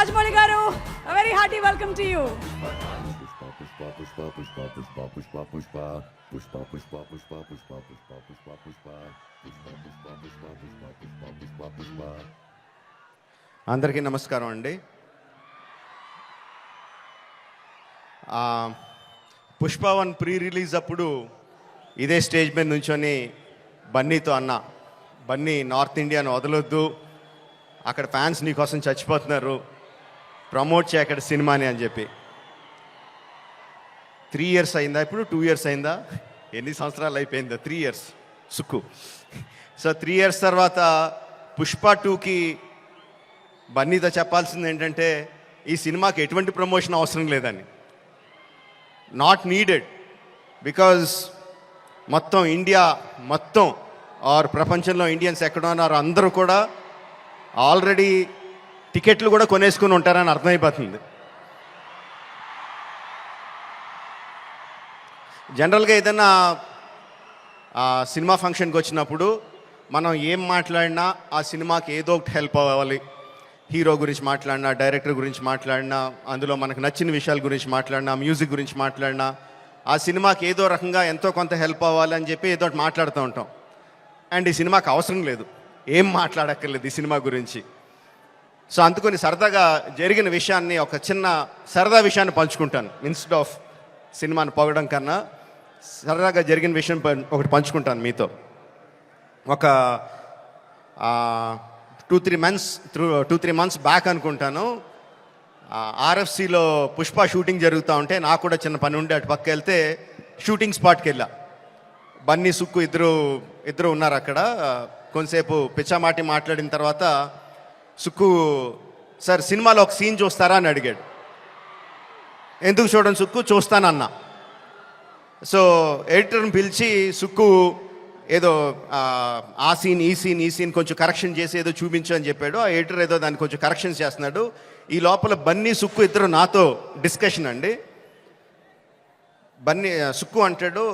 Rajamouli garu, a very hearty welcome to you. అందరికీ నమస్కారం అండి. పుష్ప 1 ప్రీ రిలీజ్ అప్పుడు ఇదే స్టేజ్ మీద నుంచొని బన్నీతో అన్నా, బన్నీ నార్త్ ఇండియాను వదలొద్దు, అక్కడ ఫ్యాన్స్ నీకోసం చచ్చిపోతున్నారు, ప్రమోట్ చేయ అక్కడ సినిమాని అని చెప్పి. 3 years అయిందా, ఇప్పుడు 2 years అయిందా, ఎన్ని సంవత్సరాలు అయిపోయిందా? 3 years సుక్కు. సో 3 years తర్వాత పుష్ప 2కి బన్నీతో చెప్పాల్సింది ఏంటంటే, ఈ సినిమాకి ఎటువంటి ప్రమోషన్ అవసరం లేదని, నాట్ నీడెడ్, బికాజ్ మొత్తం ఇండియా మొత్తం ఆర్ ప్రపంచంలో ఇండియన్స్ ఎక్కడ ఉన్నారో అందరూ కూడా ఆల్రెడీ టికెట్లు కూడా కొనేసుకుని ఉంటారని అర్థమైపోతుంది. జనరల్గా ఏదైనా సినిమా ఫంక్షన్కి వచ్చినప్పుడు మనం ఏం మాట్లాడినా ఆ సినిమాకి ఏదో ఒకటి హెల్ప్ అవ్వాలి. హీరో గురించి మాట్లాడినా, డైరెక్టర్ గురించి మాట్లాడినా, అందులో మనకు నచ్చిన విషయాల గురించి మాట్లాడినా, మ్యూజిక్ గురించి మాట్లాడినా, ఆ సినిమాకి ఏదో రకంగా ఎంతో కొంత హెల్ప్ అవ్వాలి అని చెప్పి ఏదో ఒకటి మాట్లాడుతూ ఉంటాం. అండ్ ఈ సినిమాకి అవసరం లేదు, ఏం మాట్లాడక్కర్లేదు ఈ సినిమా గురించి. సో అందుకని సరదాగా జరిగిన విషయాన్ని, ఒక చిన్న సరదా విషయాన్ని పంచుకుంటాను. ఇన్స్టెడ్ ఆఫ్ సినిమాని పొగడం కన్నా సరదాగా జరిగిన విషయం ఒకటి పంచుకుంటాను మీతో. ఒక 2-3 months బ్యాక్ అనుకుంటాను, ఆర్ఎఫ్సిలో పుష్ప షూటింగ్ జరుగుతూ ఉంటే నాకు కూడా చిన్న పని ఉండి అటు పక్క వెళ్తే షూటింగ్ స్పాట్కి వెళ్ళా. బన్నీ, సుక్కు ఇద్దరు ఉన్నారు అక్కడ. కొంతసేపు పిచ్చామాటి మాట్లాడిన తర్వాత సుక్కు, సార్ సినిమాలో ఒక సీన్ చూస్తారా అని అడిగాడు. ఎందుకు చూడండి సుక్కు, చూస్తానన్నా. సో ఎడిటర్ని పిలిచి సుక్కు ఏదో ఆ సీన్ ఈ సీన్ కొంచెం కరెక్షన్ చేసి ఏదో చూపించు అని చెప్పాడు. ఆ ఎడిటర్ ఏదో దాన్ని కొంచెం కరెక్షన్స్ చేస్తున్నాడు. ఈ లోపల బన్నీ, సుక్కు ఇద్దరు నాతో డిస్కషన్ అండి. సుక్కు అంటాడు,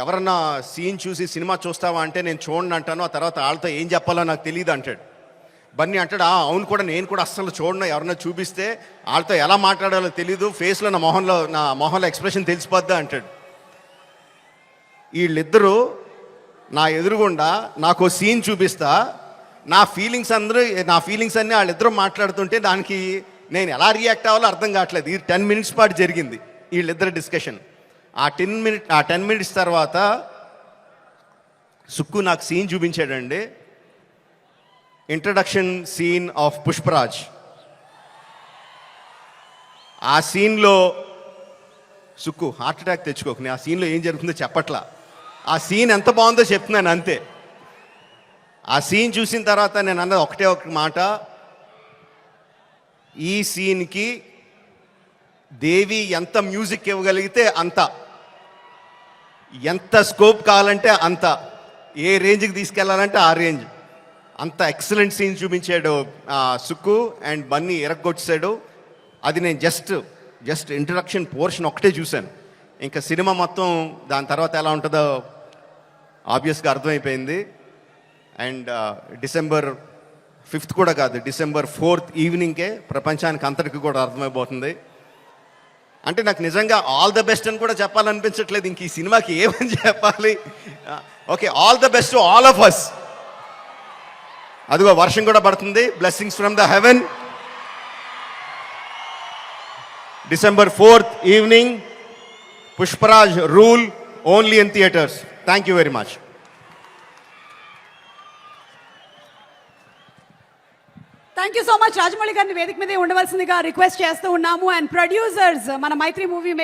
ఎవరన్నా సీన్ చూసి సినిమా చూస్తావా అంటే నేను చూడండి అంటాను, ఆ తర్వాత వాళ్ళతో ఏం చెప్పాలో నాకు తెలియదు అంటాడు. బన్నీ అంటాడు, అవును కూడా, నేను కూడా అస్సలు చూడను, ఎవరన్నా చూపిస్తే వాళ్ళతో ఎలా మాట్లాడాలో తెలీదు, ఫేస్లో నా మొహంలో ఎక్స్ప్రెషన్ తెలిసిపోద్దా అంటాడు. వీళ్ళిద్దరూ నా ఎదురుగుండా నాకు సీన్ చూపిస్తా, నా ఫీలింగ్స్ అన్నీ వాళ్ళిద్దరూ మాట్లాడుతుంటే దానికి నేను ఎలా రియాక్ట్ అవ్వాలో అర్థం కావట్లేదు. ఇది 10 minutes పాటు జరిగింది వీళ్ళిద్దరు డిస్కషన్. ఆ 10 minutes తర్వాత సుక్కు నాకు సీన్ చూపించాడండి. Introduction scene of Pushparaj. ఆ సీన్లో సుక్కు హార్ట్ అటాక్ తెచ్చుకోకు, నేను ఆ సీన్లో ఏం జరుగుతుందో చెప్పట్లా, ఆ సీన్ ఎంత బాగుందో చెప్తున్నాను అంతే. ఆ సీన్ చూసిన తర్వాత నేను అన్నది ఒకటే ఒక మాట, ఈ సీన్కి దేవి ఎంత మ్యూజిక్ ఇవ్వగలిగితే అంత, ఎంత స్కోప్ కావాలంటే అంత, ఏ రేంజ్కి తీసుకెళ్లాలంటే ఆ రేంజ్, అంత ఎక్సలెంట్ సీన్ చూపించాడు సుక్కు. అండ్ బన్నీ ఎరగొచ్చాడు. అది నేను జస్ట్ ఇంట్రడక్షన్ పోర్షన్ ఒకటే చూశాను. ఇంకా సినిమా మొత్తం దాని తర్వాత ఎలా ఉంటుందో ఆబ్వియస్గా అర్థమైపోయింది. అండ్ December 5th కూడా కాదు, December 4th ఈవినింగ్కే ప్రపంచానికి అంతటికి కూడా అర్థమైపోతుంది. అంటే నాకు నిజంగా ఆల్ ద బెస్ట్ అని కూడా చెప్పాలనిపించట్లేదు, ఇంక ఈ సినిమాకి ఏమని చెప్పాలి. Okay, all the best to all of us. అదిగో వర్షం కూడా పడుతుంది, blessings from the heaven. December 4th evening, Pushparaj rule, only in theatres. Thank you very much. Thank you so much. Rajamouli గారిని వేదిక మీదే ఉండవలసిందిగా రిక్వెస్ట్ చేస్తూ ఉన్నాము. అండ్ ప్రొడ్యూసర్స్, మన మైత్రి మూవీ